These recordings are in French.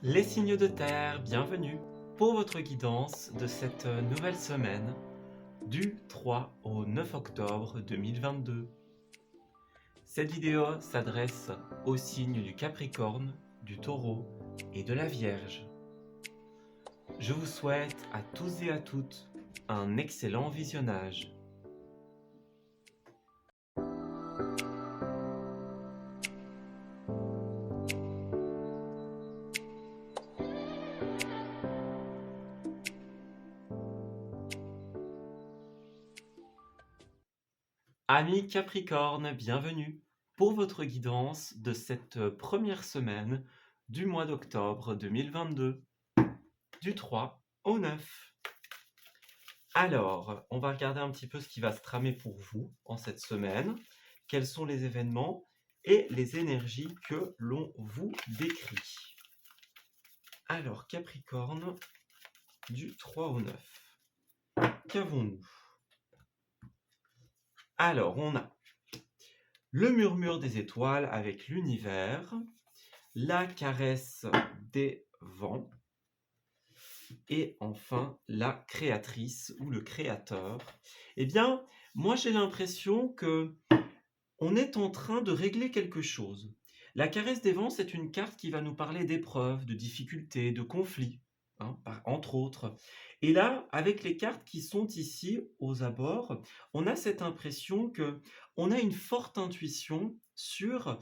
Les signes de terre, bienvenue pour votre guidance de cette nouvelle semaine du 3 au 9 octobre 2022. Cette vidéo s'adresse aux signes du Capricorne, du Taureau et de la Vierge. Je vous souhaite à tous et à toutes un excellent visionnage. Amis Capricorne, bienvenue pour votre guidance de cette première semaine du mois d'octobre 2022, du 3 au 9. Alors, on va regarder un petit peu ce qui va se tramer pour vous en cette semaine, quels sont les événements et les énergies que l'on vous décrit. Alors, Capricorne, du 3 au 9, qu'avons-nous? Alors, on a le murmure des étoiles avec l'univers, la caresse des vents, et enfin la créatrice ou le créateur. Eh bien, moi j'ai l'impression que on est en train de régler quelque chose. La caresse des vents, c'est une carte qui va nous parler d'épreuves, de difficultés, de conflits, entre autres. Et là, avec les cartes qui sont ici aux abords, on a cette impression que on a une forte intuition sur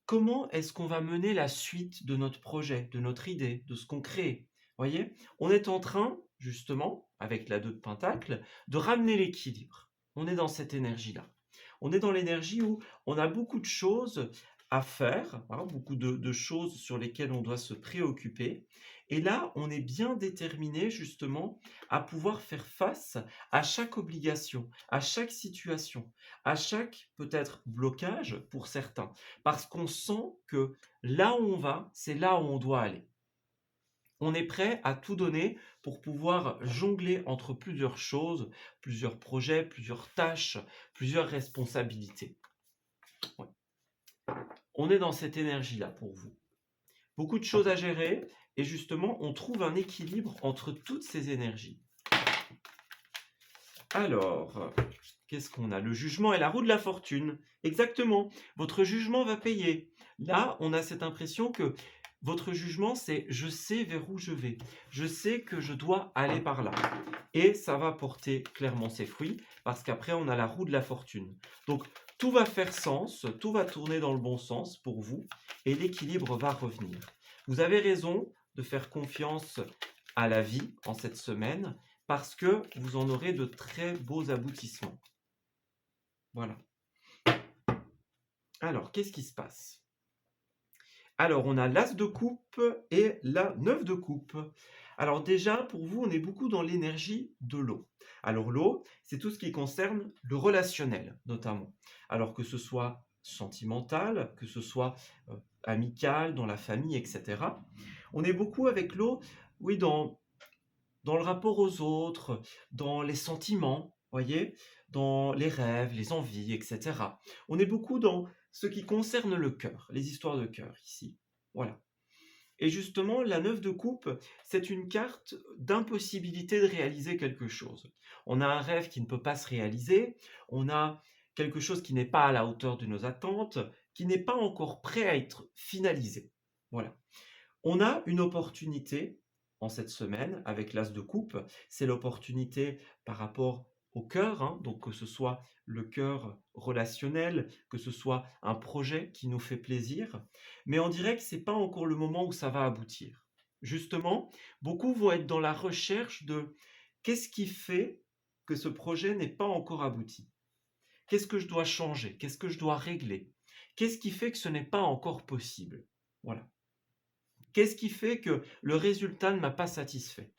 comment est-ce qu'on va mener la suite de notre projet, de notre idée, de ce qu'on crée. Voyez, on est en train, justement, avec la 2 de Pentacle, de ramener l'équilibre. On est dans cette énergie-là. On est dans l'énergie où on a beaucoup de choses à faire, beaucoup de choses sur lesquelles on doit se préoccuper. Et là, on est bien déterminé justement à pouvoir faire face à chaque obligation, à chaque situation, à chaque peut-être blocage pour certains, parce qu'on sent que là où on va, c'est là où on doit aller. On est prêt à tout donner pour pouvoir jongler entre plusieurs choses, plusieurs projets, plusieurs tâches, plusieurs responsabilités. Ouais. On est dans cette énergie-là pour vous. Beaucoup de choses à gérer et justement, on trouve un équilibre entre toutes ces énergies. Alors, qu'est-ce qu'on a? Le jugement et la roue de la fortune. Exactement, votre jugement va payer. Là, on a cette impression que votre jugement, c'est je sais vers où je vais. Je sais que je dois aller par là. Et ça va porter clairement ses fruits parce qu'après, on a la roue de la fortune. Donc, tout va faire sens, tout va tourner dans le bon sens pour vous et l'équilibre va revenir. Vous avez raison de faire confiance à la vie en cette semaine parce que vous en aurez de très beaux aboutissements. Voilà. Alors, qu'est-ce qui se passe? Alors, on a l'As de coupe et la 9 de coupe. Alors déjà, pour vous, on est beaucoup dans l'énergie de l'eau. Alors l'eau, c'est tout ce qui concerne le relationnel, notamment. Alors que ce soit sentimental, que ce soit amical, dans la famille, etc. On est beaucoup avec l'eau, oui, dans le rapport aux autres, dans les sentiments, voyez, dans les rêves, les envies, etc. On est beaucoup dans ce qui concerne le cœur, les histoires de cœur ici. Voilà. Et justement, la 9 de coupe, c'est une carte d'impossibilité de réaliser quelque chose. On a un rêve qui ne peut pas se réaliser, on a quelque chose qui n'est pas à la hauteur de nos attentes, qui n'est pas encore prêt à être finalisé. Voilà. On a une opportunité en cette semaine avec l'As de coupe, c'est l'opportunité par rapport au cœur, donc que ce soit le cœur relationnel, que ce soit un projet qui nous fait plaisir, mais on dirait que c'est pas encore le moment où ça va aboutir. Justement, beaucoup vont être dans la recherche de qu'est-ce qui fait que ce projet n'est pas encore abouti? Qu'est-ce que je dois changer? Qu'est-ce que je dois régler? Qu'est-ce qui fait que ce n'est pas encore possible? Voilà. Qu'est-ce qui fait que le résultat ne m'a pas satisfait?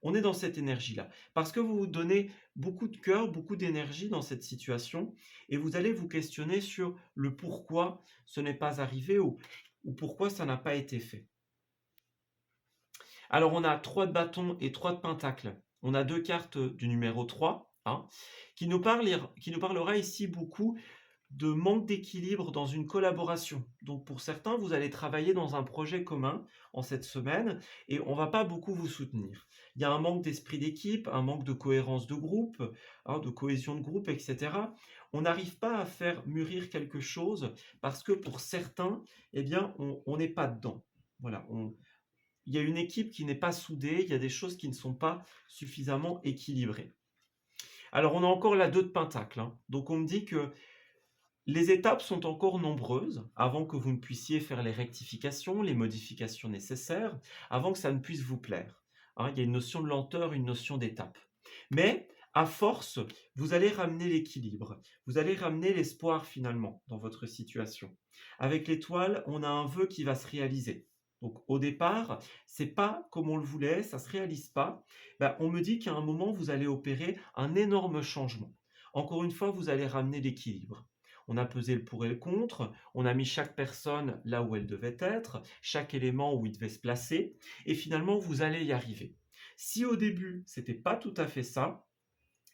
On est dans cette énergie-là. Parce que vous vous donnez beaucoup de cœur, beaucoup d'énergie dans cette situation et vous allez vous questionner sur le pourquoi ce n'est pas arrivé ou pourquoi ça n'a pas été fait. Alors on a 3 de bâton et 3 de pentacle. On a 2 cartes du numéro 3 qui nous parlera ici beaucoup de manque d'équilibre dans une collaboration. Donc pour certains, vous allez travailler dans un projet commun en cette semaine et on va pas beaucoup vous soutenir. Il y a un manque d'esprit d'équipe, un manque de cohérence de groupe, hein, de cohésion de groupe, etc. On n'arrive pas à faire mûrir quelque chose parce que pour certains, eh bien, on n'est pas dedans. Voilà, il y a une équipe qui n'est pas soudée, il y a des choses qui ne sont pas suffisamment équilibrées. Alors on a encore la 2 de Pentacle, hein. Donc on me dit que les étapes sont encore nombreuses avant que vous ne puissiez faire les rectifications, les modifications nécessaires, avant que ça ne puisse vous plaire. Hein, il y a une notion de lenteur, une notion d'étape. Mais à force, vous allez ramener l'équilibre, vous allez ramener l'espoir finalement dans votre situation. Avec l'étoile, on a un vœu qui va se réaliser. Donc au départ, c'est pas comme on le voulait, ça se réalise pas. Ben, on me dit qu'à un moment, vous allez opérer un énorme changement. Encore une fois, vous allez ramener l'équilibre. On a pesé le pour et le contre, on a mis chaque personne là où elle devait être, chaque élément où il devait se placer, et finalement vous allez y arriver. Si au début c'était pas tout à fait ça,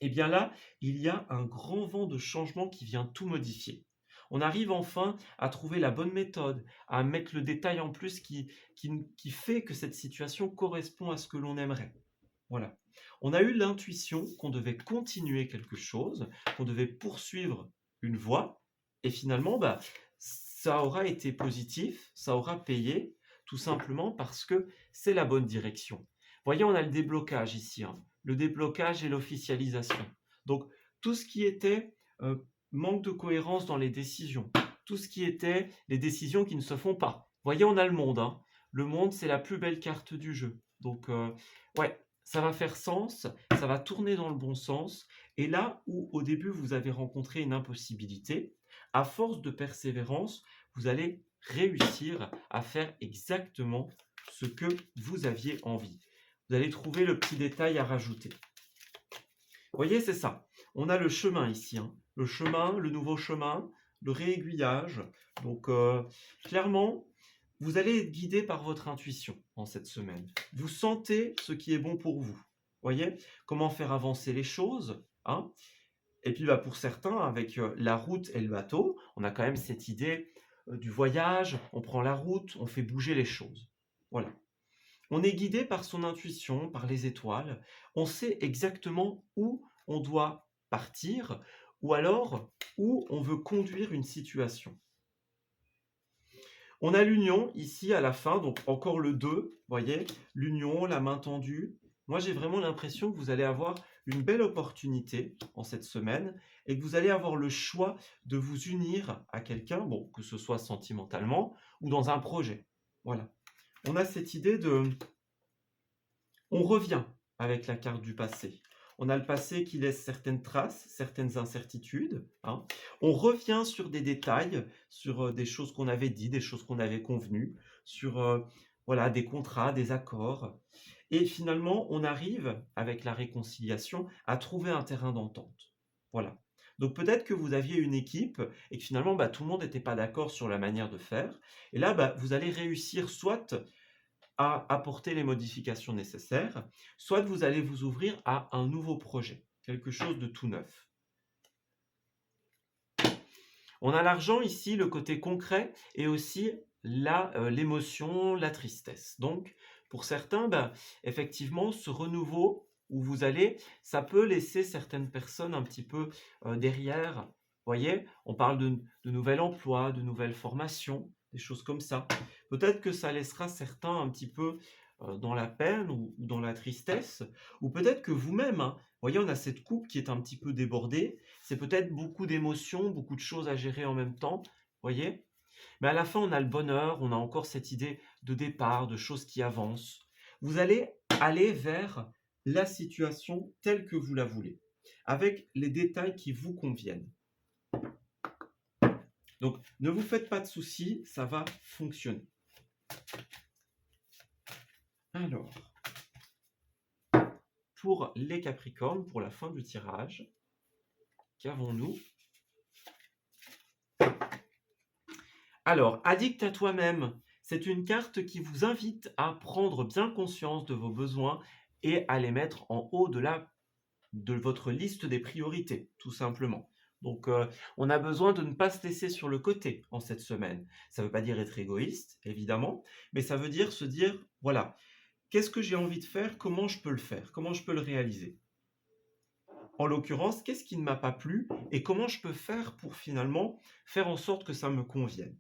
eh bien là, il y a un grand vent de changement qui vient tout modifier. On arrive enfin à trouver la bonne méthode, à mettre le détail en plus qui fait que cette situation correspond à ce que l'on aimerait. Voilà. On a eu l'intuition qu'on devait continuer quelque chose, qu'on devait poursuivre une voie, et finalement, bah, ça aura été positif, ça aura payé, tout simplement parce que c'est la bonne direction. Voyez, on a le déblocage ici, hein, le déblocage et l'officialisation. Donc, tout ce qui était manque de cohérence dans les décisions, tout ce qui était les décisions qui ne se font pas. Voyez, on a le monde, hein. Le monde, c'est la plus belle carte du jeu. Donc, ouais, ça va faire sens, ça va tourner dans le bon sens. Et là où au début vous avez rencontré une impossibilité, à force de persévérance, vous allez réussir à faire exactement ce que vous aviez envie. Vous allez trouver le petit détail à rajouter. Vous voyez, c'est ça. On a le chemin ici, hein. Le chemin, le nouveau chemin, le réaiguillage. Donc, clairement, vous allez être guidé par votre intuition en cette semaine. Vous sentez ce qui est bon pour vous. Voyez, comment faire avancer les choses, hein. Et puis bah, pour certains, avec la route et le bateau, on a quand même cette idée du voyage, on prend la route, on fait bouger les choses. Voilà. On est guidé par son intuition, par les étoiles. On sait exactement où on doit partir ou alors où on veut conduire une situation. On a l'union ici à la fin, donc encore le 2, vous voyez, l'union, la main tendue. Moi, j'ai vraiment l'impression que vous allez avoir une belle opportunité en cette semaine et que vous allez avoir le choix de vous unir à quelqu'un, bon, que ce soit sentimentalement ou dans un projet. Voilà. On a cette idée de... On revient avec la carte du passé. On a le passé qui laisse certaines traces, certaines incertitudes, hein. On revient sur des détails, sur des choses qu'on avait dit, des choses qu'on avait convenues, sur voilà, des contrats, des accords. Et finalement, on arrive, avec la réconciliation, à trouver un terrain d'entente. Voilà. Donc peut-être que vous aviez une équipe et que finalement, bah, tout le monde n'était pas d'accord sur la manière de faire. Et là, bah, vous allez réussir soit à apporter les modifications nécessaires, soit vous allez vous ouvrir à un nouveau projet, quelque chose de tout neuf. On a l'argent ici, le côté concret, et aussi l'émotion, la tristesse. Donc, pour certains, ben, effectivement, ce renouveau où vous allez, ça peut laisser certaines personnes un petit peu derrière. Vous voyez, on parle de nouvel emploi, de nouvelles formations, des choses comme ça. Peut-être que ça laissera certains un petit peu dans la peine ou dans la tristesse, ou peut-être que vous-même, hein, vous voyez, on a cette coupe qui est un petit peu débordée, c'est peut-être beaucoup d'émotions, beaucoup de choses à gérer en même temps, vous voyez. Mais à la fin, on a le bonheur, on a encore cette idée de départ, de choses qui avancent. Vous allez aller vers la situation telle que vous la voulez, avec les détails qui vous conviennent. Donc, ne vous faites pas de soucis, ça va fonctionner. Alors, pour les Capricornes, pour la fin du tirage, qu'avons-nous? Alors, addict à toi-même, c'est une carte qui vous invite à prendre bien conscience de vos besoins et à les mettre en haut de votre liste des priorités, tout simplement. Donc, on a besoin de ne pas se laisser sur le côté en cette semaine. Ça ne veut pas dire être égoïste, évidemment, mais ça veut dire se dire, voilà, qu'est-ce que j'ai envie de faire? Comment je peux le faire? Comment je peux le réaliser? En l'occurrence, qu'est-ce qui ne m'a pas plu et comment je peux faire pour finalement faire en sorte que ça me convienne?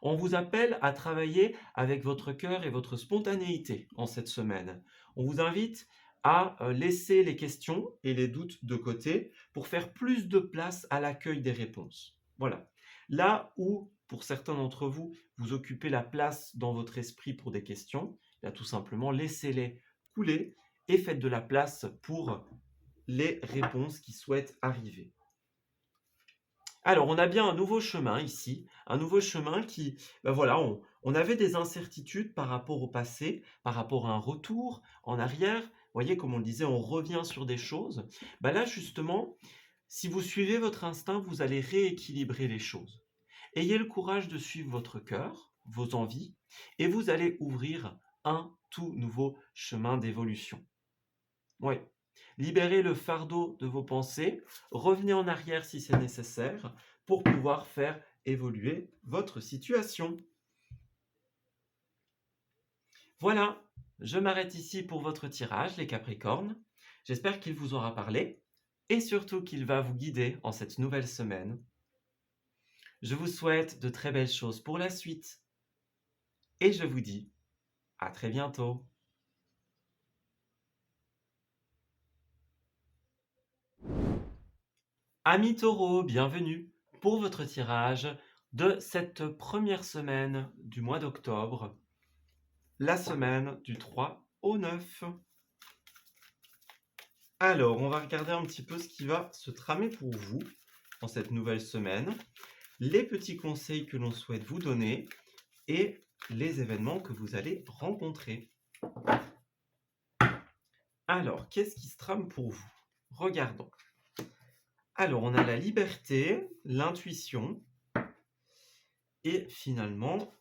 On vous appelle à travailler avec votre cœur et votre spontanéité en cette semaine. On vous invite à laisser les questions et les doutes de côté pour faire plus de place à l'accueil des réponses. Voilà. Là où, pour certains d'entre vous, vous occupez la place dans votre esprit pour des questions, là, tout simplement, laissez-les couler et faites de la place pour les réponses qui souhaitent arriver. Alors, on a bien un nouveau chemin ici, un nouveau chemin qui, ben voilà, on avait des incertitudes par rapport au passé, par rapport à un retour en arrière. Vous voyez, comme on le disait, on revient sur des choses. Ben là, justement, si vous suivez votre instinct, vous allez rééquilibrer les choses. Ayez le courage de suivre votre cœur, vos envies, et vous allez ouvrir un tout nouveau chemin d'évolution. Oui. Libérez le fardeau de vos pensées, revenez en arrière si c'est nécessaire pour pouvoir faire évoluer votre situation. Voilà, je m'arrête ici pour votre tirage, les Capricornes. J'espère qu'il vous aura parlé et surtout qu'il va vous guider en cette nouvelle semaine. Je vous souhaite de très belles choses pour la suite et je vous dis à très bientôt. Amis taureaux, bienvenue pour votre tirage de cette première semaine du mois d'octobre, la semaine du 3 au 9. Alors, on va regarder un petit peu ce qui va se tramer pour vous en cette nouvelle semaine, les petits conseils que l'on souhaite vous donner et les événements que vous allez rencontrer. Alors, qu'est-ce qui se trame pour vous? Regardons. Alors, on a la liberté, l'intuition et finalement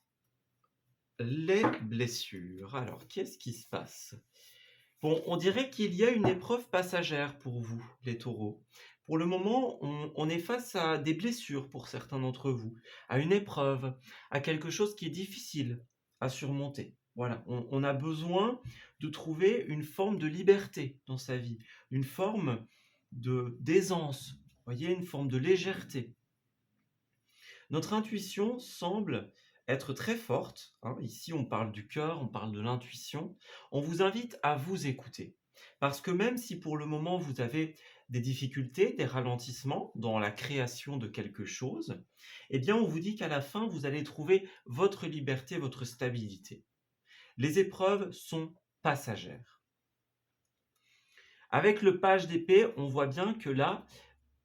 les blessures. Alors, qu'est-ce qui se passe? Bon, on dirait qu'il y a une épreuve passagère pour vous, les taureaux. Pour le moment, on est face à des blessures pour certains d'entre vous, à une épreuve, à quelque chose qui est difficile à surmonter. Voilà, on a besoin de trouver une forme de liberté dans sa vie, une forme d'aisance, voyez, une forme de légèreté. Notre intuition semble être très forte, hein. Ici, on parle du cœur, on parle de l'intuition. On vous invite à vous écouter. Parce que même si pour le moment, vous avez des difficultés, des ralentissements dans la création de quelque chose, eh bien, on vous dit qu'à la fin, vous allez trouver votre liberté, votre stabilité. Les épreuves sont passagères. Avec le page d'épée, on voit bien que là,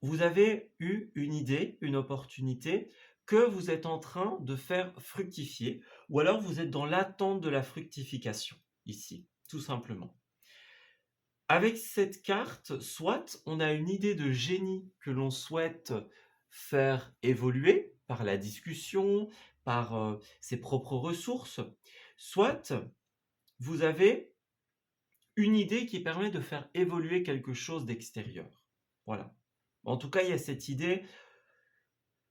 vous avez eu une idée, une opportunité que vous êtes en train de faire fructifier, ou alors vous êtes dans l'attente de la fructification, ici, tout simplement. Avec cette carte, soit on a une idée de génie que l'on souhaite faire évoluer par la discussion, par ses propres ressources, soit vous avez une idée qui permet de faire évoluer quelque chose d'extérieur. Voilà. En tout cas, il y a cette idée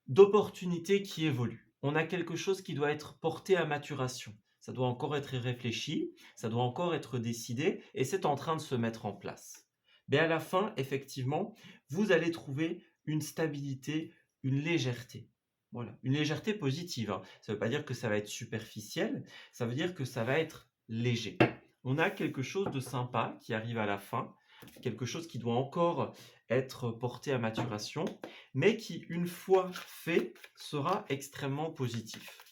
d'opportunité qui évolue. On a quelque chose qui doit être porté à maturation. Ça doit encore être réfléchi, ça doit encore être décidé, et c'est en train de se mettre en place. Mais à la fin, effectivement, vous allez trouver une stabilité, une légèreté. Voilà, une légèreté positive, hein. Ça ne veut pas dire que ça va être superficiel, ça veut dire que ça va être léger. On a quelque chose de sympa qui arrive à la fin, quelque chose qui doit encore être porté à maturation, mais qui, une fois fait, sera extrêmement positif.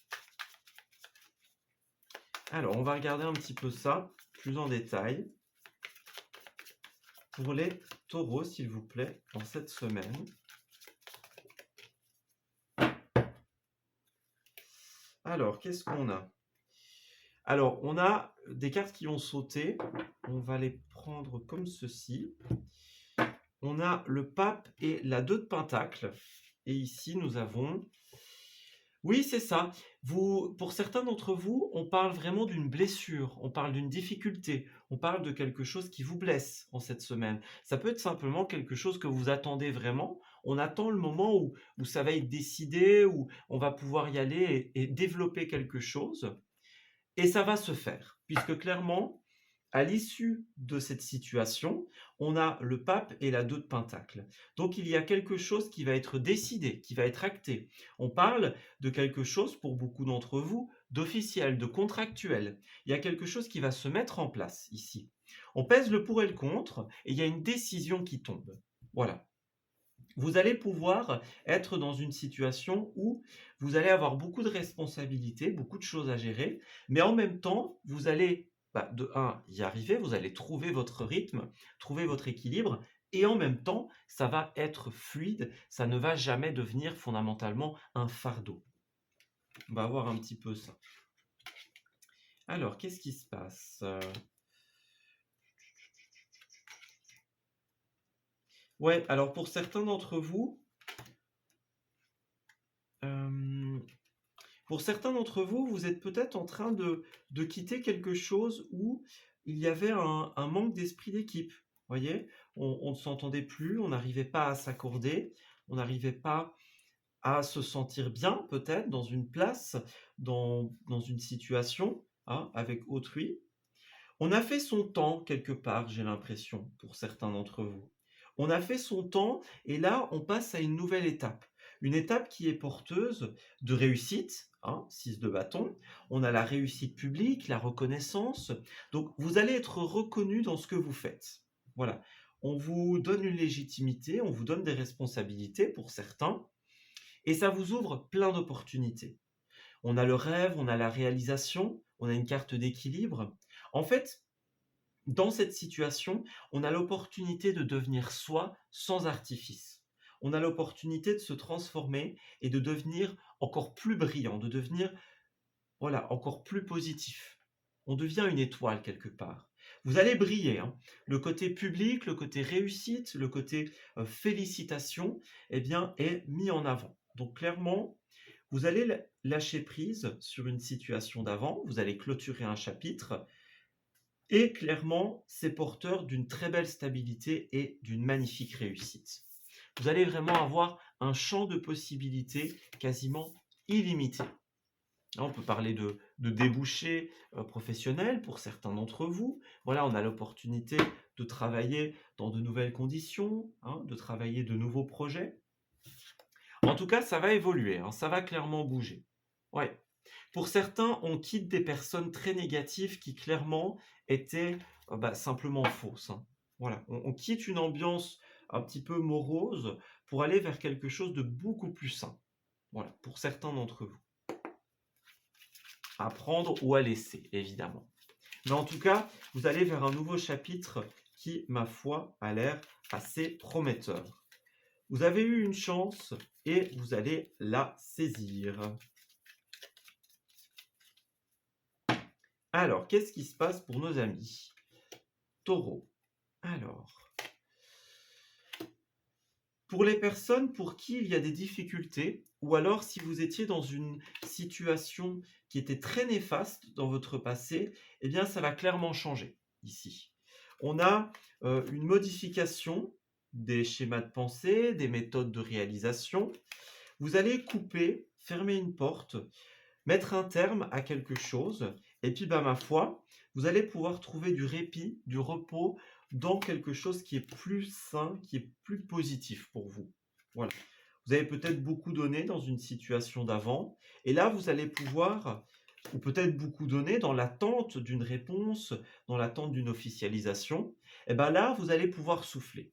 Alors, on va regarder un petit peu ça plus en détail. Pour les taureaux, s'il vous plaît, dans cette semaine. Alors, qu'est-ce qu'on a? Alors, on a des cartes qui ont sauté. On va les prendre comme ceci. On a le pape et la 2 de Pentacle. Et ici, nous avons Oui, c'est ça. Pour certains d'entre vous, on parle vraiment d'une blessure, on parle d'une difficulté, on parle de quelque chose qui vous blesse en cette semaine. Ça peut être simplement quelque chose que vous attendez vraiment. On attend le moment où ça va être décidé, où on va pouvoir y aller et développer quelque chose. Et ça va se faire, puisque clairement, à l'issue de cette situation, on a le pape et la 2 de Pentacle. Donc il y a quelque chose qui va être décidé, qui va être acté. On parle de quelque chose, pour beaucoup d'entre vous, d'officiel, de contractuel. Il y a quelque chose qui va se mettre en place ici. On pèse le pour et le contre, et il y a une décision qui tombe. Voilà. Vous allez pouvoir être dans une situation où vous allez avoir beaucoup de responsabilités, beaucoup de choses à gérer, mais en même temps, vous allez, de un, y arriver, vous allez trouver votre rythme, trouver votre équilibre, et en même temps, ça va être fluide, ça ne va jamais devenir fondamentalement un fardeau. On va voir un petit peu ça. Alors, qu'est-ce qui se passe? Ouais, alors pour certains d'entre vous, euh, vous êtes peut-être en train de quitter quelque chose où il y avait un manque d'esprit d'équipe. Voyez, on ne s'entendait plus, on n'arrivait pas à s'accorder, on n'arrivait pas à se sentir bien, peut-être, dans une place, dans une situation, hein, avec autrui. On a fait son temps quelque part, j'ai l'impression, pour certains d'entre vous. On a fait son temps et là, on passe à une nouvelle étape. Une étape qui est porteuse de réussite, hein, 6 de bâton. On a la réussite publique, la reconnaissance. Donc, vous allez être reconnu dans ce que vous faites. Voilà. On vous donne une légitimité, on vous donne des responsabilités pour certains, et ça vous ouvre plein d'opportunités. On a le rêve, on a la réalisation, on a une carte d'équilibre. En fait, dans cette situation, on a l'opportunité de devenir soi sans artifice. On a l'opportunité de se transformer et de devenir encore plus brillant, de devenir, voilà, encore plus positif. On devient une étoile quelque part. Vous allez briller, hein. Le côté public, le côté réussite, le côté félicitation, eh bien, est mis en avant. Donc clairement, vous allez lâcher prise sur une situation d'avant, vous allez clôturer un chapitre, et clairement, c'est porteur d'une très belle stabilité et d'une magnifique réussite. Vous allez vraiment avoir un champ de possibilités quasiment illimité. On peut parler de débouchés professionnels pour certains d'entre vous. Voilà, on a l'opportunité de travailler dans de nouvelles conditions, hein, de travailler de nouveaux projets. En tout cas, ça va évoluer, hein, ça va clairement bouger. Ouais. Pour certains, on quitte des personnes très négatives qui clairement étaient simplement fausses, hein. Voilà, on quitte une ambiance un petit peu morose pour aller vers quelque chose de beaucoup plus sain. Voilà, pour certains d'entre vous. À prendre ou à laisser, évidemment. Mais en tout cas, vous allez vers un nouveau chapitre qui, ma foi, a l'air assez prometteur. Vous avez eu une chance et vous allez la saisir. Alors, qu'est-ce qui se passe pour nos amis Taureau. Alors, pour les personnes pour qui il y a des difficultés, ou alors si vous étiez dans une situation qui était très néfaste dans votre passé, eh bien ça va clairement changer ici. On a une modification des schémas de pensée, des méthodes de réalisation. Vous allez couper, fermer une porte, mettre un terme à quelque chose, et puis ma foi, vous allez pouvoir trouver du répit, du repos dans quelque chose qui est plus sain, qui est plus positif pour vous. Voilà. Vous avez peut-être beaucoup donné dans une situation d'avant, et là vous allez pouvoir, ou peut-être beaucoup donné dans l'attente d'une réponse, dans l'attente d'une officialisation, et bien là vous allez pouvoir souffler.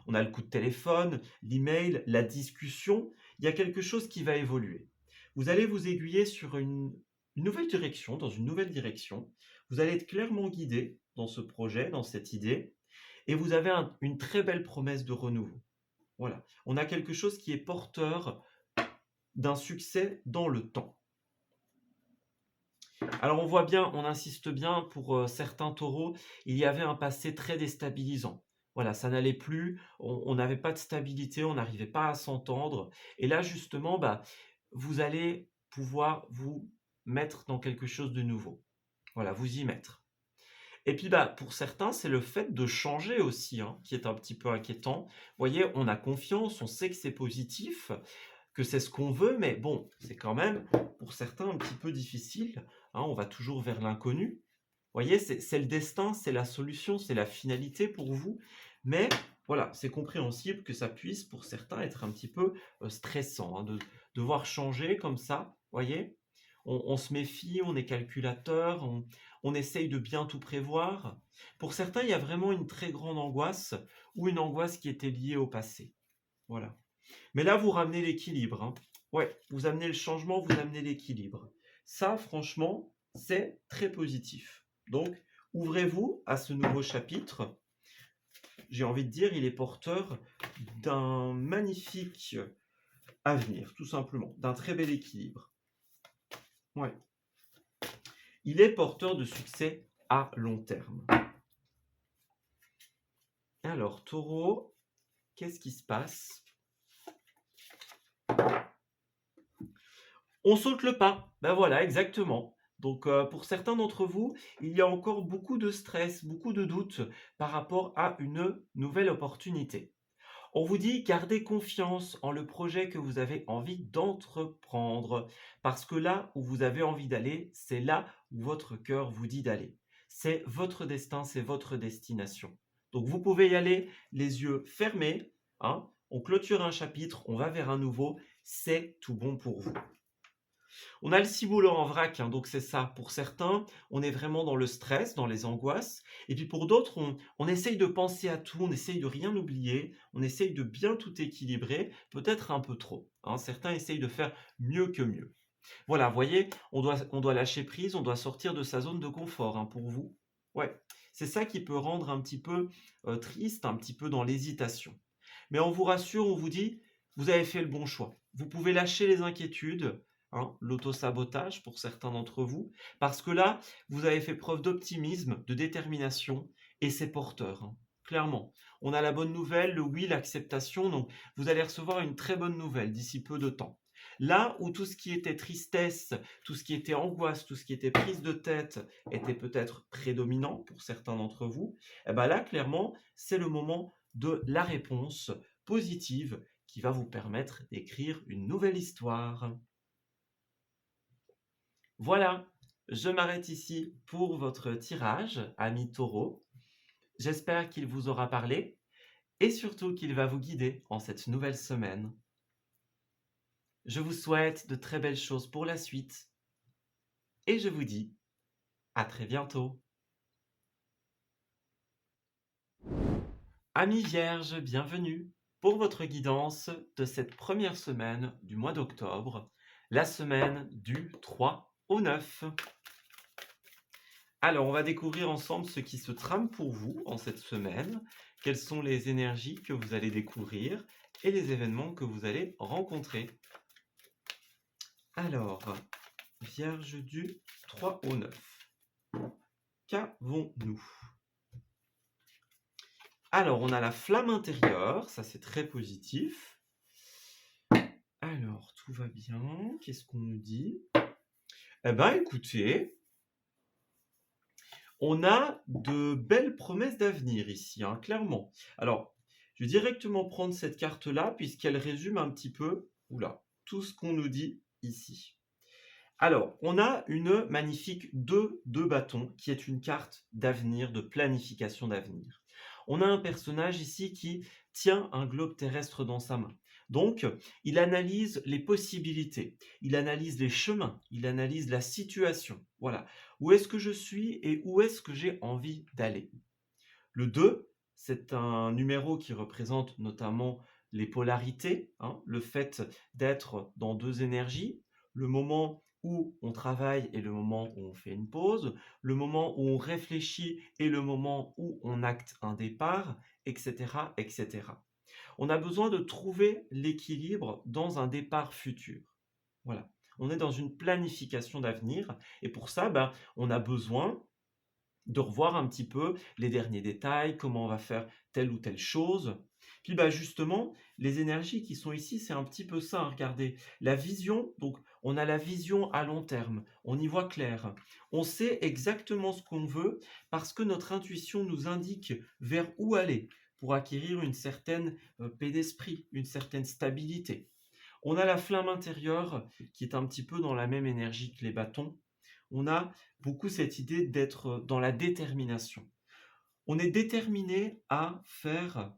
On a le coup de téléphone, l'email, la discussion, il y a quelque chose qui va évoluer. Vous allez vous aiguiller sur une nouvelle direction, dans une nouvelle direction. Vous allez être clairement guidé dans ce projet, dans cette idée, et vous avez une très belle promesse de renouveau. Voilà, on a quelque chose qui est porteur d'un succès dans le temps. Alors on voit bien, on insiste bien pour certains taureaux, il y avait un passé très déstabilisant. Voilà, ça n'allait plus, on n'avait pas de stabilité, on n'arrivait pas à s'entendre. Et là justement, vous allez pouvoir vous mettre dans quelque chose de nouveau. Voilà, vous y mettre. Et puis pour certains, c'est le fait de changer aussi hein, qui est un petit peu inquiétant. Vous voyez, on a confiance, on sait que c'est positif, que c'est ce qu'on veut, mais bon, c'est quand même pour certains un petit peu difficile. Hein, on va toujours vers l'inconnu. Vous voyez, c'est le destin, c'est la solution, c'est la finalité pour vous. Mais voilà, c'est compréhensible que ça puisse pour certains être un petit peu stressant hein, de devoir changer comme ça. Vous voyez, on se méfie, on est calculateur, on essaye de bien tout prévoir. Pour certains, il y a vraiment une très grande angoisse ou une angoisse qui était liée au passé. Voilà. Mais là, vous ramenez l'équilibre. Hein. Ouais, vous amenez le changement, vous amenez l'équilibre. Ça, franchement, c'est très positif. Donc, ouvrez-vous à ce nouveau chapitre. J'ai envie de dire, il est porteur d'un magnifique avenir, tout simplement, d'un très bel équilibre. Ouais. Il est porteur de succès à long terme. Alors, Taureau, qu'est-ce qui se passe? On saute le pas. Ben voilà, exactement. Donc, pour certains d'entre vous, il y a encore beaucoup de stress, beaucoup de doutes par rapport à une nouvelle opportunité. On vous dit gardez confiance en le projet que vous avez envie d'entreprendre, parce que là où vous avez envie d'aller, c'est là où votre cœur vous dit d'aller. C'est votre destin, c'est votre destination. Donc vous pouvez y aller les yeux fermés, hein. On clôture un chapitre, on va vers un nouveau, c'est tout bon pour vous. On a le ciboulot en vrac, hein, donc c'est ça. Pour certains, on est vraiment dans le stress, dans les angoisses. Et puis pour d'autres, on essaye de penser à tout, on essaye de rien oublier, on essaye de bien tout équilibrer, peut-être un peu trop. Hein. Certains essayent de faire mieux que mieux. Voilà, vous voyez, on doit lâcher prise, on doit sortir de sa zone de confort hein, pour vous. Ouais, c'est ça qui peut rendre un petit peu triste, un petit peu dans l'hésitation. Mais on vous rassure, on vous dit, vous avez fait le bon choix. Vous pouvez lâcher les inquiétudes, hein, l'auto-sabotage pour certains d'entre vous, parce que là, vous avez fait preuve d'optimisme, de détermination, et c'est porteur, hein, clairement. On a la bonne nouvelle, le oui, l'acceptation, donc vous allez recevoir une très bonne nouvelle d'ici peu de temps. Là où tout ce qui était tristesse, tout ce qui était angoisse, tout ce qui était prise de tête était peut-être prédominant pour certains d'entre vous, et ben là, clairement, c'est le moment de la réponse positive qui va vous permettre d'écrire une nouvelle histoire. Voilà, je m'arrête ici pour votre tirage, ami Taureau. J'espère qu'il vous aura parlé et surtout qu'il va vous guider en cette nouvelle semaine. Je vous souhaite de très belles choses pour la suite et je vous dis à très bientôt. Amis Vierges, bienvenue pour votre guidance de cette première semaine du mois d'octobre, la semaine du 3 au 9. Alors, on va découvrir ensemble ce qui se trame pour vous en cette semaine, quelles sont les énergies que vous allez découvrir et les événements que vous allez rencontrer. Alors, Vierge du 3 au 9. Qu'avons-nous? Alors, on a la flamme intérieure, ça c'est très positif. Alors, tout va bien. Qu'est-ce qu'on nous dit? Eh bien, écoutez, on a de belles promesses d'avenir ici, hein, clairement. Alors, je vais directement prendre cette carte-là, puisqu'elle résume un petit peu tout ce qu'on nous dit ici. Alors, on a une magnifique 2 de bâton, qui est une carte d'avenir, de planification d'avenir. On a un personnage ici qui tient un globe terrestre dans sa main. Donc, il analyse les possibilités, il analyse les chemins, il analyse la situation. Voilà, où est-ce que je suis et où est-ce que j'ai envie d'aller. Le 2, c'est un numéro qui représente notamment les polarités, hein, le fait d'être dans deux énergies, le moment où on travaille et le moment où on fait une pause, le moment où on réfléchit et le moment où on acte un départ, etc., etc. On a besoin de trouver l'équilibre dans un départ futur. Voilà. On est dans une planification d'avenir et pour ça, on a besoin de revoir un petit peu les derniers détails, comment on va faire telle ou telle chose. Puis justement, les énergies qui sont ici, c'est un petit peu ça, hein, regardez. La vision, donc On a la vision à long terme, on y voit clair. On sait exactement ce qu'on veut parce que notre intuition nous indique vers où aller pour acquérir une certaine paix d'esprit, une certaine stabilité. On a la flamme intérieure qui est un petit peu dans la même énergie que les bâtons. On a beaucoup cette idée d'être dans la détermination. On est déterminé à faire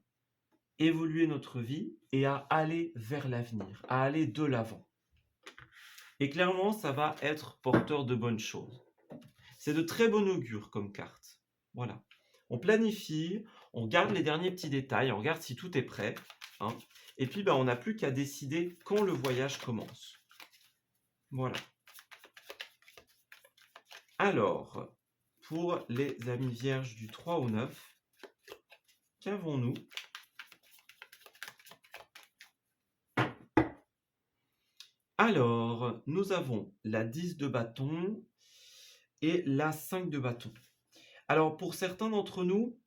évoluer notre vie et à aller vers l'avenir, à aller de l'avant. Et clairement, ça va être porteur de bonnes choses. C'est de très bon augure comme carte. Voilà. On planifie, on garde les derniers petits détails, on regarde si tout est prêt. Hein, et puis, on n'a plus qu'à décider quand le voyage commence. Voilà. Alors, pour les amis vierges du 3 au 9, qu'avons-nous? Alors, nous avons la 10 de bâton et la 5 de bâton. Alors, pour certains d'entre nous,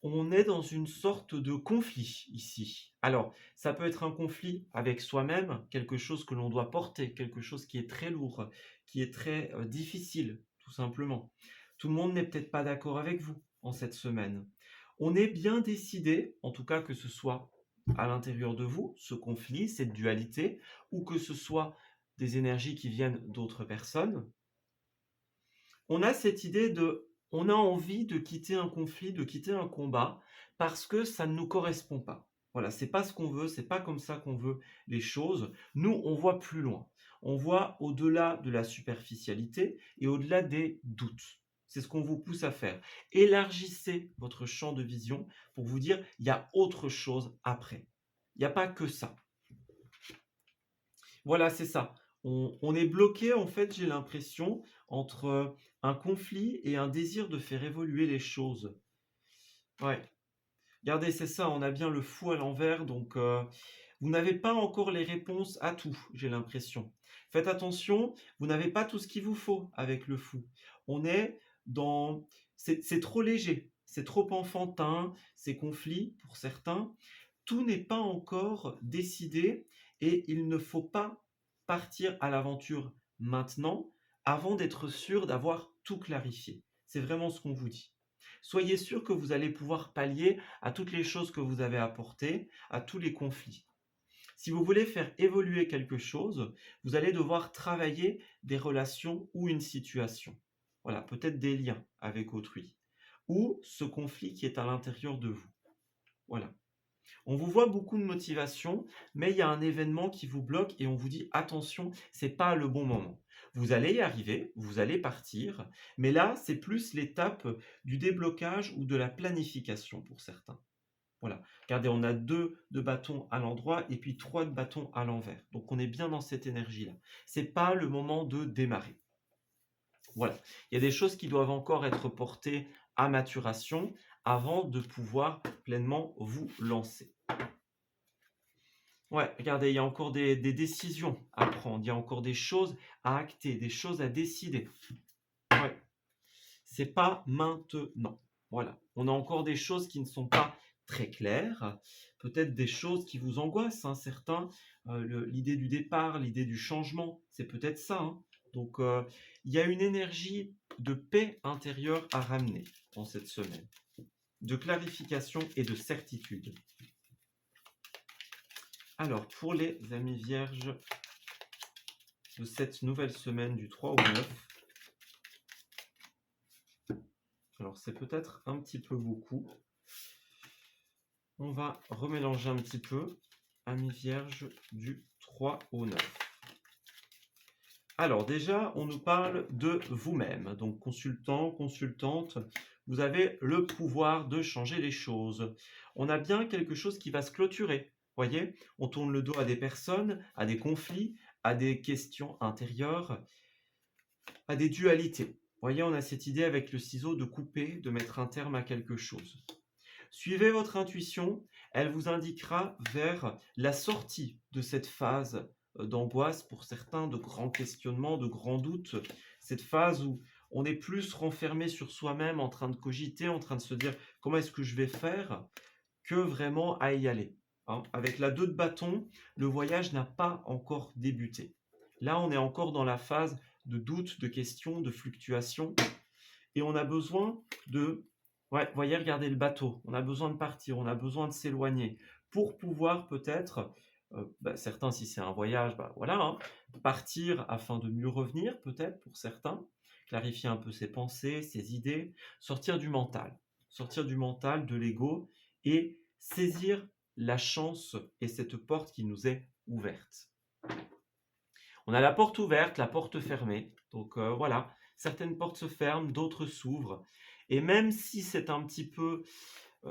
on est dans une sorte de conflit ici. Alors, ça peut être un conflit avec soi-même, quelque chose que l'on doit porter, quelque chose qui est très lourd, qui est très difficile, tout simplement. Tout le monde n'est peut-être pas d'accord avec vous en cette semaine. On est bien décidé, en tout cas que ce soit à l'intérieur de vous, ce conflit, cette dualité, ou que ce soit des énergies qui viennent d'autres personnes. On a cette idée on a envie de quitter un conflit, de quitter un combat, parce que ça ne nous correspond pas. Voilà, c'est pas ce qu'on veut, c'est pas comme ça qu'on veut les choses. Nous, on voit plus loin. On voit au-delà de la superficialité et au-delà des doutes. C'est ce qu'on vous pousse à faire. Élargissez votre champ de vision pour vous dire, il y a autre chose après. Il n'y a pas que ça. Voilà, c'est ça. On est bloqué, en fait, j'ai l'impression, entre un conflit et un désir de faire évoluer les choses. Ouais. Regardez, c'est ça, on a bien le fou à l'envers, donc vous n'avez pas encore les réponses à tout, j'ai l'impression. Faites attention, vous n'avez pas tout ce qu'il vous faut avec le fou. On est dans... C'est trop léger, c'est trop enfantin, ces conflits, pour certains. Tout n'est pas encore décidé et il ne faut pas partir à l'aventure maintenant avant d'être sûr d'avoir tout clarifié. C'est vraiment ce qu'on vous dit. Soyez sûr que vous allez pouvoir pallier à toutes les choses que vous avez apportées, à tous les conflits. Si vous voulez faire évoluer quelque chose, vous allez devoir travailler des relations ou une situation. Voilà, peut-être des liens avec autrui. Ou ce conflit qui est à l'intérieur de vous. Voilà. On vous voit beaucoup de motivation, mais il y a un événement qui vous bloque et on vous dit attention, c'est pas le bon moment. Vous allez y arriver, vous allez partir, mais là, c'est plus l'étape du déblocage ou de la planification pour certains. Voilà. Regardez, on a 2 de bâtons à l'endroit et puis 3 de bâtons à l'envers. Donc on est bien dans cette énergie-là. C'est pas le moment de démarrer. Voilà. Il y a des choses qui doivent encore être portées à maturation avant de pouvoir pleinement vous lancer. Ouais, regardez, il y a encore des décisions à prendre, il y a encore des choses à acter, des choses à décider. Ouais, c'est pas maintenant. Voilà, on a encore des choses qui ne sont pas très claires, peut-être des choses qui vous angoissent, hein, certains. L'idée du départ, l'idée du changement, c'est peut-être ça. Hein. Donc, il y a une énergie de paix intérieure à ramener en cette semaine, de clarification et de certitude. Alors, pour les amis vierges de cette nouvelle semaine du 3 au 9, alors c'est peut-être un petit peu beaucoup. On va remélanger un petit peu, amis vierges du 3 au 9. Alors déjà, on nous parle de vous-même. Donc consultant, consultante, vous avez le pouvoir de changer les choses. On a bien quelque chose qui va se clôturer. Voyez, on tourne le dos à des personnes, à des conflits, à des questions intérieures, à des dualités. Voyez, on a cette idée avec le ciseau de couper, de mettre un terme à quelque chose. Suivez votre intuition, elle vous indiquera vers la sortie de cette phase d'angoisse pour certains, de grands questionnements, de grands doutes. Cette phase où on est plus renfermé sur soi-même, en train de cogiter, en train de se dire comment est-ce que je vais faire, que vraiment à y aller. Hein. Avec la 2 de bâton, le voyage n'a pas encore débuté. là, on est encore dans la phase de doute, de questions, de fluctuations. Et on a besoin de... Ouais, voyez, regardez le bateau. On a besoin de partir, on a besoin de s'éloigner pour pouvoir peut-être, certains, si c'est un voyage, voilà, hein, partir afin de mieux revenir, peut-être pour certains, clarifier un peu ses pensées, ses idées, sortir du mental, de l'ego et saisir la chance et cette porte qui nous est ouverte. On a la porte ouverte, la porte fermée. Donc voilà, certaines portes se ferment, d'autres s'ouvrent. Et même si c'est un petit peu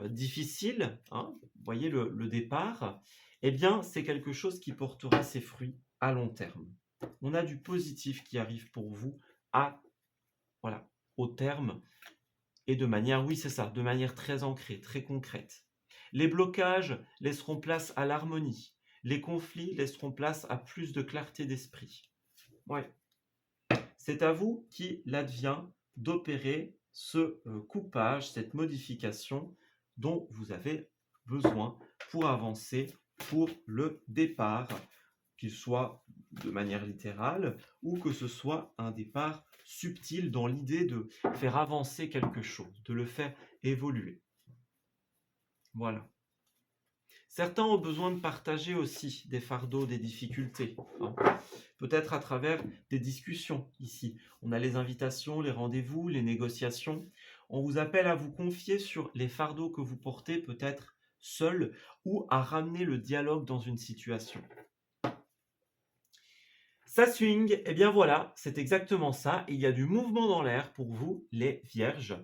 difficile, hein, vous voyez le départ, eh bien c'est quelque chose qui portera ses fruits à long terme. On a du positif qui arrive pour vous voilà, au terme et de manière, oui c'est ça, de manière très ancrée, très concrète. Les blocages laisseront place à l'harmonie. Les conflits laisseront place à plus de clarté d'esprit. Ouais. C'est à vous qu'il advient d'opérer ce coupage, cette modification dont vous avez besoin pour avancer, pour le départ, qu'il soit de manière littérale ou que ce soit un départ subtil dans l'idée de faire avancer quelque chose, de le faire évoluer. Voilà. Certains ont besoin de partager aussi des fardeaux, des difficultés, hein. Peut-être à travers des discussions ici. On a les invitations, les rendez-vous, les négociations. On vous appelle à vous confier sur les fardeaux que vous portez, peut-être seul, ou à ramener le dialogue dans une situation. Ça swing, eh bien voilà, c'est exactement ça. Il y a du mouvement dans l'air pour vous, les vierges,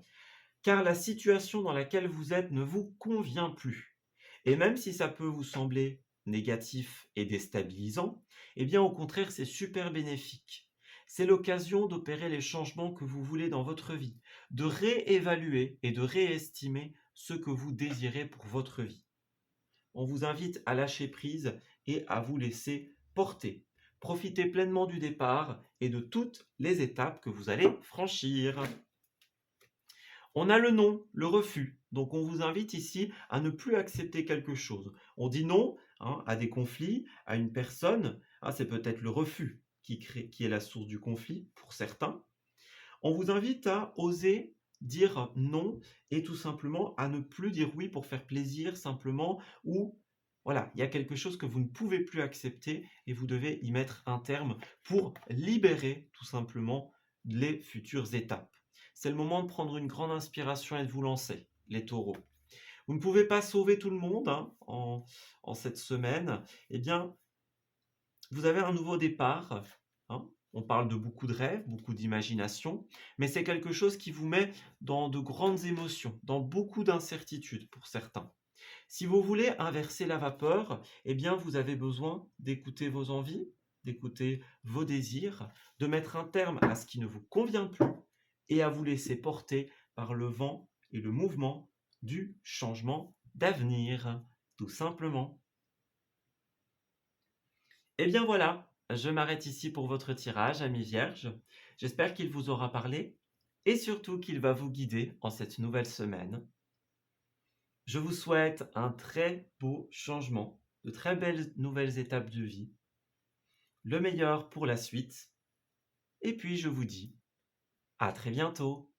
car la situation dans laquelle vous êtes ne vous convient plus. Et même si ça peut vous sembler négatif et déstabilisant, eh bien au contraire c'est super bénéfique. C'est l'occasion d'opérer les changements que vous voulez dans votre vie, de réévaluer et de réestimer ce que vous désirez pour votre vie. On vous invite à lâcher prise et à vous laisser porter. Profitez pleinement du départ et de toutes les étapes que vous allez franchir. On a le non, le refus. Donc on vous invite ici à ne plus accepter quelque chose. On dit non, hein, à des conflits, à une personne. Hein, c'est peut-être le refus qui est la source du conflit pour certains. On vous invite à oser dire non et tout simplement à ne plus dire oui pour faire plaisir simplement, ou voilà, il y a quelque chose que vous ne pouvez plus accepter et vous devez y mettre un terme pour libérer tout simplement les futures étapes. C'est le moment de prendre une grande inspiration et de vous lancer, les taureaux. Vous ne pouvez pas sauver tout le monde, hein, en cette semaine. Eh bien, vous avez un nouveau départ, hein. On parle de beaucoup de rêves, beaucoup d'imagination, mais c'est quelque chose qui vous met dans de grandes émotions, dans beaucoup d'incertitudes pour certains. Si vous voulez inverser la vapeur, eh bien, vous avez besoin d'écouter vos envies, d'écouter vos désirs, de mettre un terme à ce qui ne vous convient plus et à vous laisser porter par le vent et le mouvement du changement d'avenir, tout simplement. Eh bien voilà, je m'arrête ici pour votre tirage, amis vierges. J'espère qu'il vous aura parlé et surtout qu'il va vous guider en cette nouvelle semaine. Je vous souhaite un très beau changement, de très belles nouvelles étapes de vie, le meilleur pour la suite. Et puis je vous dis à très bientôt.